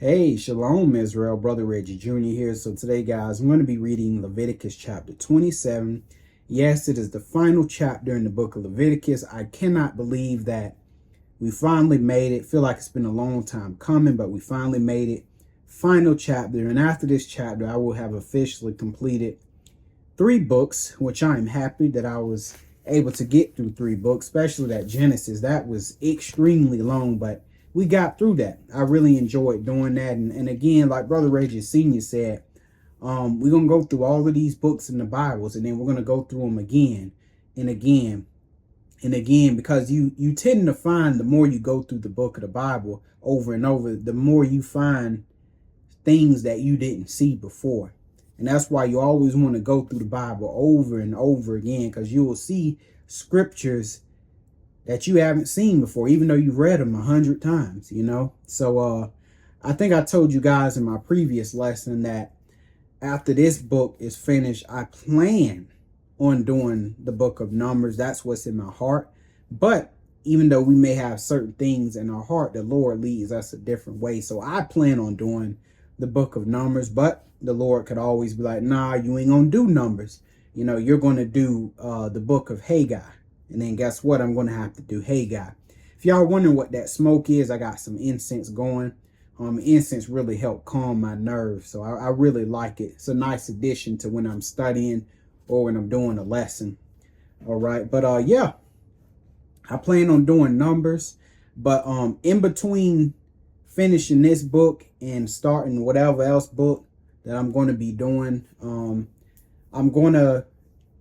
Hey, Shalom Israel, Brother Reggie Jr. here. So today, guys, I'm going to be reading Leviticus chapter 27. Yes, it is the final chapter in the book of Leviticus. I cannot believe that we finally made it. Feel like it's been a long time coming, but we finally made it. Final chapter. And after this chapter, I will have officially completed 3 books, which I am happy that I was able to get through 3 books, especially that Genesis. That was extremely long, but we got through that. I really enjoyed doing that. And again, like Brother Reggie Sr. said, we're going to go through all of these books in the Bibles, and then we're going to go through them again and again and again, because you tend to find the more you go through the book of the Bible over and over, the more you find things that you didn't see before. And that's why you always want to go through the Bible over and over again, because you will see scriptures that you haven't seen before, even though you've read them 100 times, you know. So I think I told you guys in my previous lesson that after this book is finished, I plan on doing the book of Numbers. That's what's in my heart. But even though we may have certain things in our heart, the Lord leads us a different way. So I plan on doing the book of Numbers, but the Lord could always be like, nah, you ain't gonna do Numbers. You know, you're gonna do the book of Haggai. And then guess what? I'm going to have to do Haggai. If y'all wondering what that smoke is, I got some incense going. Incense really help calm my nerves. So I really like it. It's a nice addition to when I'm studying or when I'm doing a lesson. All right. But yeah, I plan on doing Numbers. But in between finishing this book and starting whatever else book that I'm going to be doing, I'm going to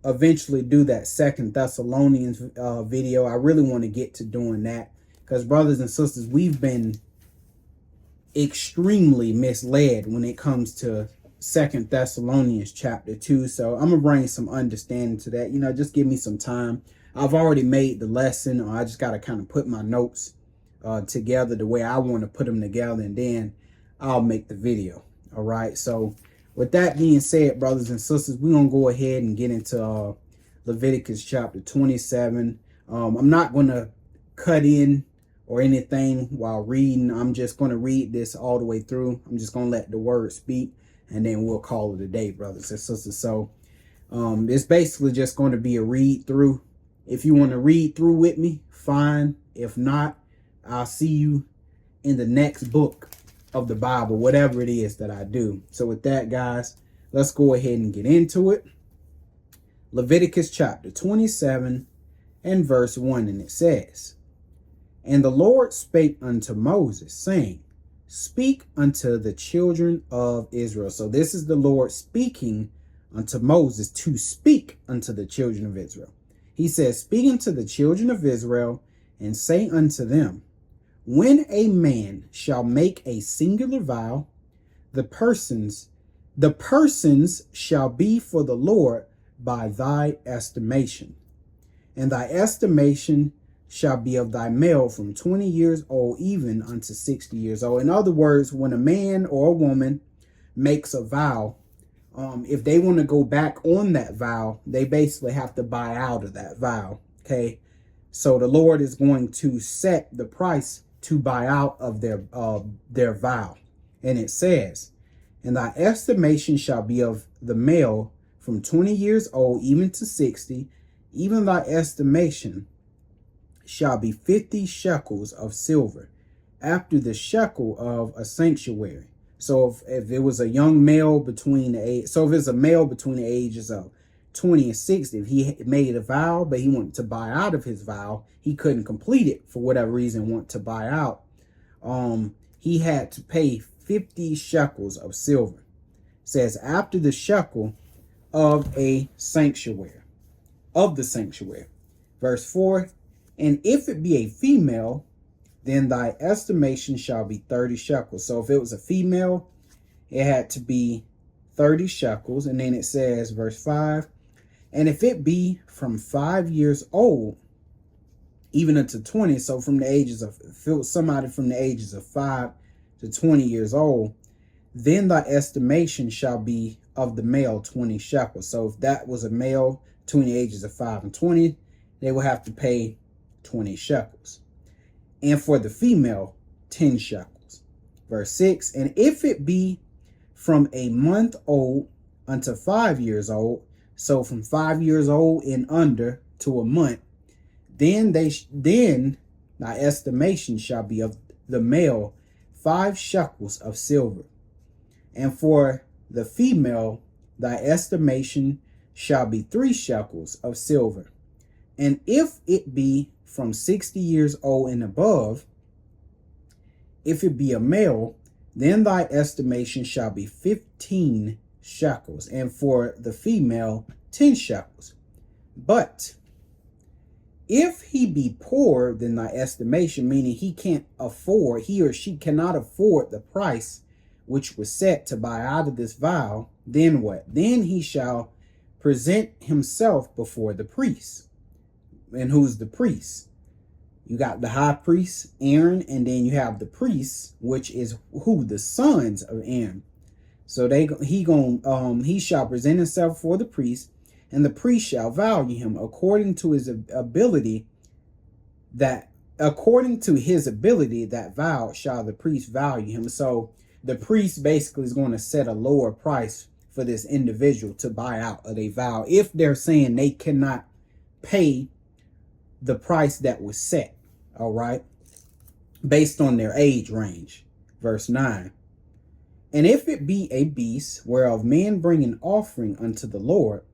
eventually do that Second Thessalonians video. I really want to get to doing that, because brothers and sisters, we've been extremely misled when it comes to Second Thessalonians chapter 2. So I'm gonna bring some understanding to that. You know, just give me some time. I've already made the lesson, or I just got to kind of put my notes together the way I want to put them together, and then I'll make the video. All right. So with that being said, brothers and sisters, we're going to go ahead and get into Leviticus chapter 27. I'm not going to cut in or anything while reading. I'm just going to read this all the way through. I'm just going to let the word speak, and then we'll call it a day, brothers and sisters. So it's basically just going to be a read through. If you want to read through with me, fine. If not, I'll see you in the next book of the Bible, whatever it is that I do. So with that, guys, let's go ahead and get into it. Leviticus chapter 27 and verse 1, and it says, "And the Lord spake unto Moses, saying, Speak unto the children of Israel." So this is the Lord speaking unto Moses to speak unto the children of Israel. He says, "Speak unto the children of Israel, and say unto them, When a man shall make a singular vow, the persons shall be for the Lord by thy estimation. And thy estimation shall be of thy male from 20 years old even unto 60 years old." In other words, when a man or a woman makes a vow, if they want to go back on that vow, they basically have to buy out of that vow. Okay. So the Lord is going to set the price to buy out of their vow. And it says, "And thy estimation shall be of the male from 20 years old even to 60, even thy estimation shall be 50 shekels of silver, after the shekel of a sanctuary." So if it was a young male between the age, so if it's a male between the ages of 20 and 60, if he made a vow, but he wanted to buy out of his vow, he couldn't complete it for whatever reason, want to buy out, he had to pay 50 shekels of silver. It says, after the shekel of a sanctuary, of the sanctuary. Verse 4, "And if it be a female, then thy estimation shall be 30 shekels." So if it was a female, it had to be 30 shekels. And then it says, verse 5, "And if it be from 5 years old, even unto 20," so from the ages of, if it was somebody from the ages of 5 to 20 years old, "then thy estimation shall be of the male 20 shekels." So if that was a male between the ages of 5 and 20, they will have to pay 20 shekels. "And for the female, 10 shekels. Verse 6, and if it be from a month old unto 5 years old, so from 5 years old and under to a month, then thy estimation shall be of the male 5 shekels of silver, and for the female thy estimation shall be 3 shekels of silver. And if it be from 60 years old and above, if it be a male, then thy estimation shall be 15 shekels, and for the female 10 shekels. But if he be poor than thy estimation, meaning he or she cannot afford the price which was set to buy out of this vow, then what? Then he shall present himself before the priest. And who's the priest? You got the high priest, Aaron, and then you have the priests, which is who? The sons of Aaron. So he shall present himself for the priest, and the priest shall value him according to his ability. That vow shall the priest value him. So the priest basically is going to set a lower price for this individual to buy out of a vow if they're saying they cannot pay the price that was set, all right, based on their age range. Verse 9, and if it be a beast whereof men bring an offering unto the Lord,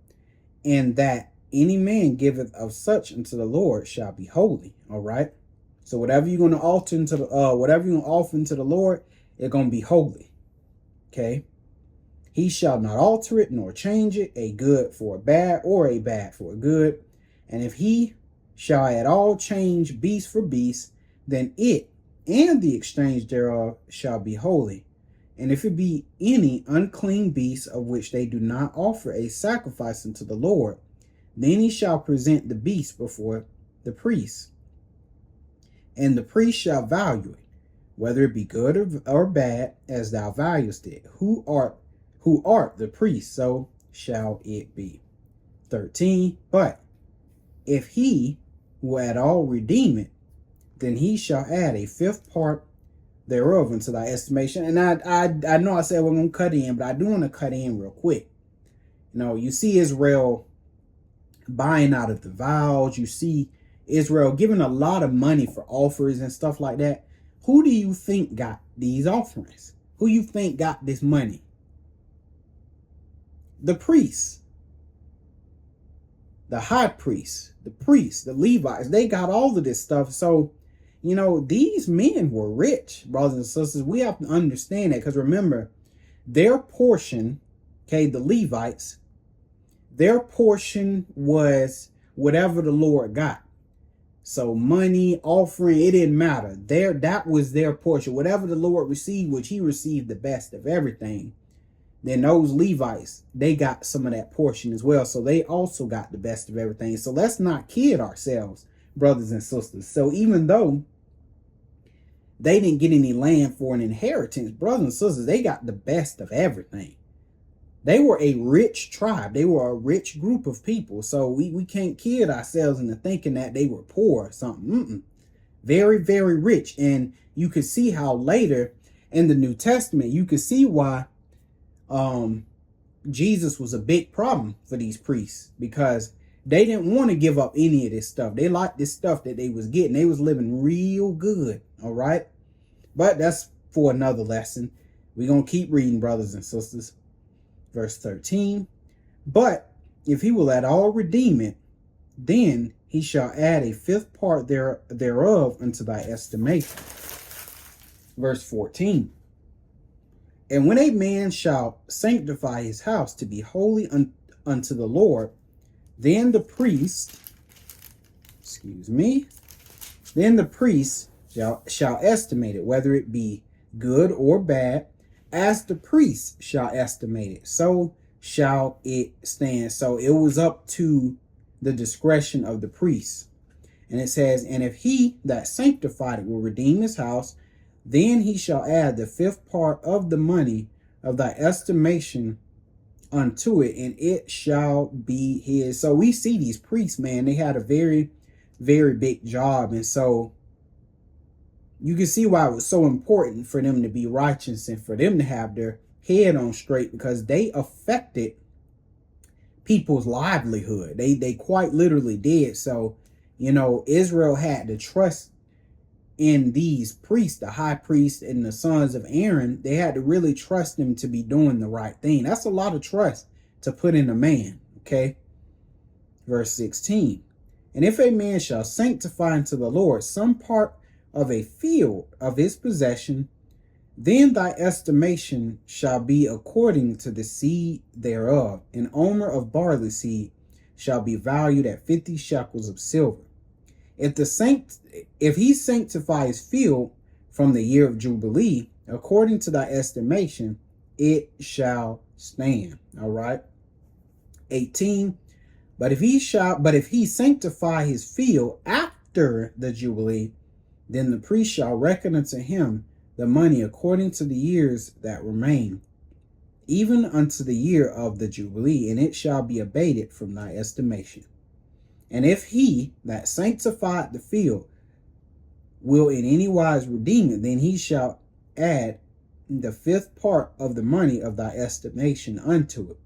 and that any man giveth of such unto the Lord shall be holy. All right. So whatever you're going to offer into the Lord, it's going to be holy. Okay. He shall not alter it nor change it, a good for a bad or a bad for a good. And if he shall at all change beast for beast, then it and the exchange thereof shall be holy. And if it be any unclean beast of which they do not offer a sacrifice unto the Lord, then he shall present the beast before the priest. And the priest shall value it, whether it be good or bad, as thou valuest it. Who art the priest, so shall it be. 13, but if he will at all redeem it, then he shall add a 5th part thereof unto thy estimation. And I know I said we're going to cut in, but I do want to cut in real quick. You see Israel buying out of the vows. You see Israel giving a lot of money for offers and stuff like that. Who do you think got these offerings? Who you think got this money? The priests, the high priests, the Levites, they got all of this stuff. So, these men were rich, brothers and sisters. We have to understand that, because remember, their portion, okay, the Levites, their portion was whatever the Lord got. So money, offering, it didn't matter. That was their portion. Whatever the Lord received, which he received the best of everything, then those Levites, they got some of that portion as well. So they also got the best of everything. So let's not kid ourselves, brothers and sisters. So even though they didn't get any land for an inheritance, brothers and sisters, they got the best of everything. They were a rich tribe. They were a rich group of people. So we can't kid ourselves into thinking that they were poor or something. Very, very rich. And you could see how later in the New Testament, you could see why Jesus was a big problem for these priests, because they didn't want to give up any of this stuff. They liked this stuff that they was getting. They was living real good. All right. But that's for another lesson. We're going to keep reading, brothers and sisters. Verse 13. But if he will at all redeem it, then he shall add a 5th part thereof unto thy estimation. Verse 14. And when a man shall sanctify his house to be holy unto the Lord, then the priest, shall estimate it, whether it be good or bad, as the priest shall estimate it, so shall it stand. So it was up to the discretion of the priest. And it says, and if he that sanctified it will redeem his house, then he shall add the 5th part of the money of thy estimation unto it, and it shall be his. So we see these priests, man, they had a very, very big job. And so You can see why it was so important for them to be righteous and for them to have their head on straight, because they affected people's livelihood. They quite literally did. So, Israel had to trust in these priests, the high priest and the sons of Aaron. They had to really trust them to be doing the right thing. That's a lot of trust to put in a man. Okay. Verse 16. And if a man shall sanctify unto the Lord some part of a field of his possession, then thy estimation shall be according to the seed thereof. An omer of barley seed shall be valued at 50 shekels of silver. If he sanctify his field from the year of Jubilee, according to thy estimation, it shall stand. All right. 18. But if he sanctify his field after the Jubilee, then the priest shall reckon unto him the money according to the years that remain, even unto the year of the Jubilee, and it shall be abated from thy estimation. And if he that sanctified the field will in any wise redeem it, then he shall add the fifth part of the money of thy estimation unto it,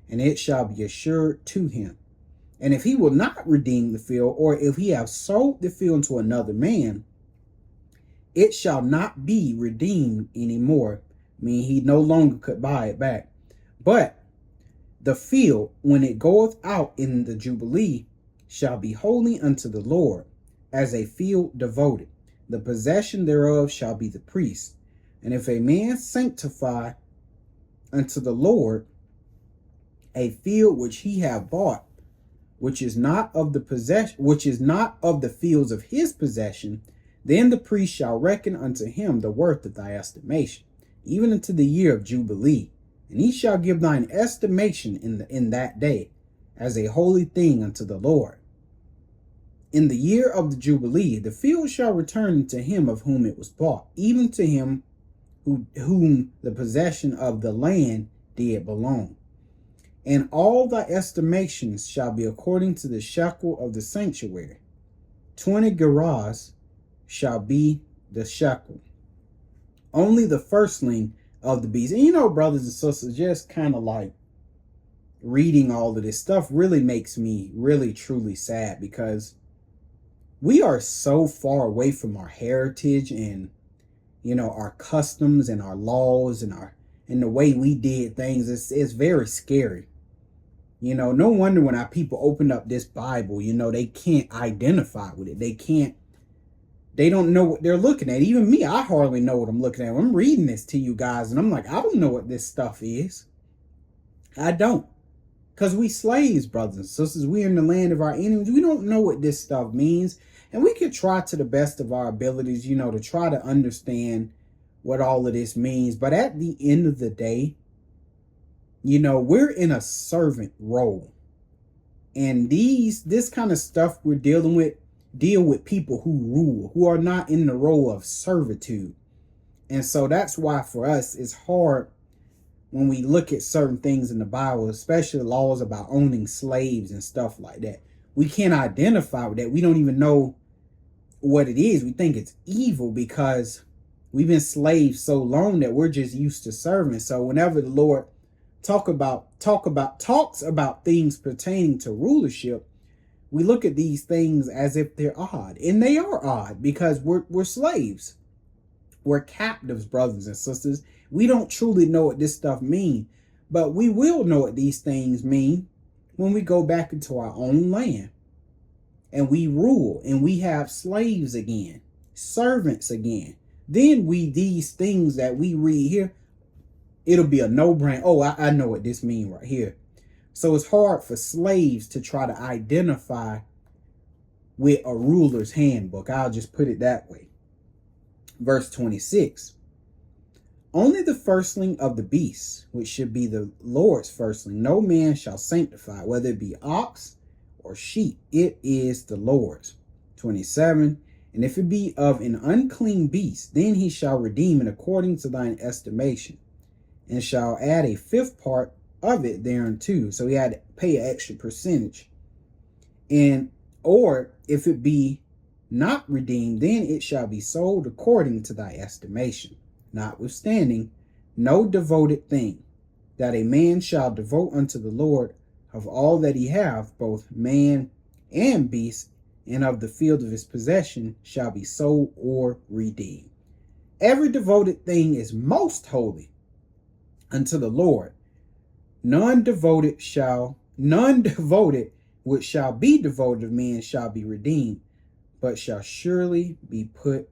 and it shall be assured to him. And if he will not redeem the field, or if he have sold the field to another man, it shall not be redeemed anymore. I mean, he no longer could buy it back. But the field, when it goeth out in the Jubilee, shall be holy unto the Lord, as a field devoted. The possession thereof shall be the priest. And if a man sanctify unto the Lord a field which he have bought, which is not of the fields of his possession, then the priest shall reckon unto him the worth of thy estimation, even unto the year of Jubilee. And he shall give thine estimation in that day, as a holy thing unto the Lord. In the year of the Jubilee, the field shall return to him of whom it was bought, even to him whom the possession of the land did belong. And all thy estimations shall be according to the shekel of the sanctuary. 20 gerahs shall be the shekel. Only the firstling of the beast. And brothers and sisters, just kind of like reading all of this stuff really makes me really truly sad, because we are so far away from our heritage and our customs and our laws and the way we did things. It's very scary. No wonder when our people open up this Bible, they can't identify with it. They don't know what they're looking at. Even me, I hardly know what I'm looking at. I'm reading this to you guys and I'm like, I don't know what this stuff is. I don't. Because we slaves, brothers and sisters. We in the land of our enemies. We don't know what this stuff means. And we could try to the best of our abilities, to try to understand what all of this means. But at the end of the day, we're in a servant role. And this kind of stuff we're dealing with, deal with people who rule, who are not in the role of servitude. And so that's why for us, it's hard when we look at certain things in the Bible, especially laws about owning slaves and stuff like that. We can't identify with that. We don't even know what it is. We think it's evil because we've been slaves so long that we're just used to serving. So whenever the Lord talks about things pertaining to rulership, we look at these things as if they're odd. And they are odd because we're slaves. We're captives, brothers and sisters. We don't truly know what this stuff means, but we will know what these things mean when we go back into our own land and we rule and we have slaves again, servants again. Then these things that we read here, it'll be a no-brainer. Oh, I know what this means right here. So it's hard for slaves to try to identify with a ruler's handbook. I'll just put it that way. Verse 26. Only the firstling of the beasts, which should be the Lord's firstling, no man shall sanctify, whether it be ox or sheep. It is the Lord's. 27. And if it be of an unclean beast, then he shall redeem it according to thine estimation, and shall add a fifth part of it thereunto. So he had to pay an extra percentage. Or if it be not redeemed, then it shall be sold according to thy estimation. Notwithstanding, no devoted thing that a man shall devote unto the Lord of all that he hath, both man and beast, and of the field of his possession, shall be sold or redeemed. Every devoted thing is most holy unto the Lord. None devoted which shall be devoted of men shall be redeemed, but shall surely be put.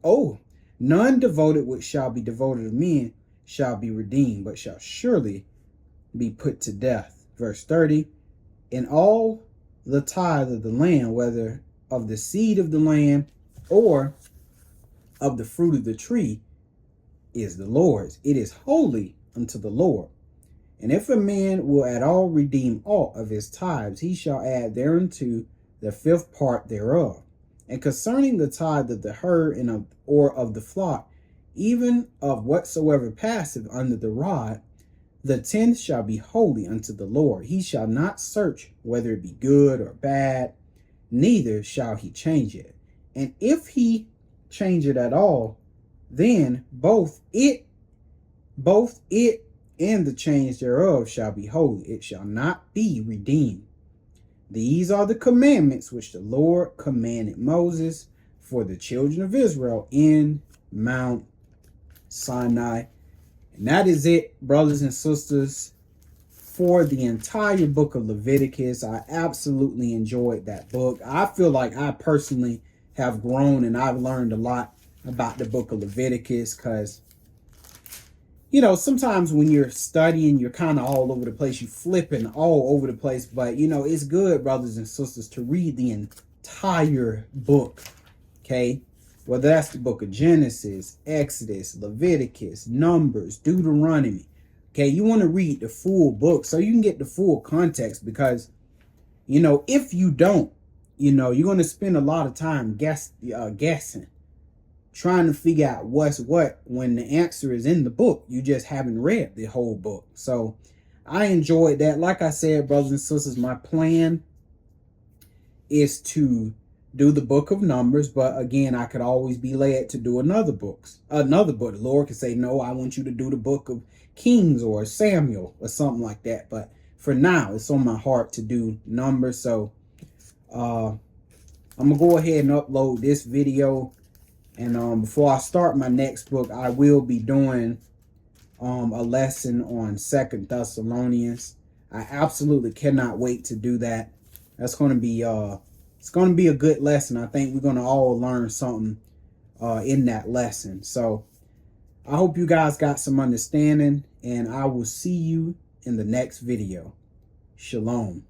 None devoted which shall be devoted of men shall be redeemed, but shall surely be put to death. Verse 30, and all the tithe of the land, whether of the seed of the land or of the fruit of the tree, is the Lord's. It is holy unto the Lord. And if a man will at all redeem aught of his tithes, he shall add thereunto the fifth part thereof. And concerning the tithe of the herd or of the flock, even of whatsoever passeth under the rod, the tenth shall be holy unto the Lord. He shall not search whether it be good or bad, neither shall he change it. And if he change it at all, then both it and the change thereof shall be holy. It shall not be redeemed. These are the commandments which the Lord commanded Moses for the children of Israel in Mount Sinai. And that is it, brothers and sisters, for the entire book of Leviticus. I absolutely enjoyed that book. I feel like I personally have grown and I've learned a lot about the book of Leviticus, because sometimes when you're studying, you're kind of all over the place. You're flipping all over the place. But, it's good, brothers and sisters, to read the entire book, okay? Whether that's the book of Genesis, Exodus, Leviticus, Numbers, Deuteronomy, okay? You want to read the full book so you can get the full context, because, if you don't, you're going to spend a lot of time guessing, trying to figure out what's what when the answer is in the book. You just haven't read the whole book. So I enjoyed that. Like I said, brothers and sisters, my plan is to do the book of Numbers, but again, I could always be led to do another book. The Lord could say, no, I want you to do the book of Kings or Samuel or something like that. But for now, it's on my heart to do Numbers. So I'm gonna go ahead and upload this video. And before I start my next book, I will be doing a lesson on 2 Thessalonians. I absolutely cannot wait to do that. That's going to be it's going to be a good lesson. I think we're going to all learn something in that lesson. So I hope you guys got some understanding, and I will see you in the next video. Shalom.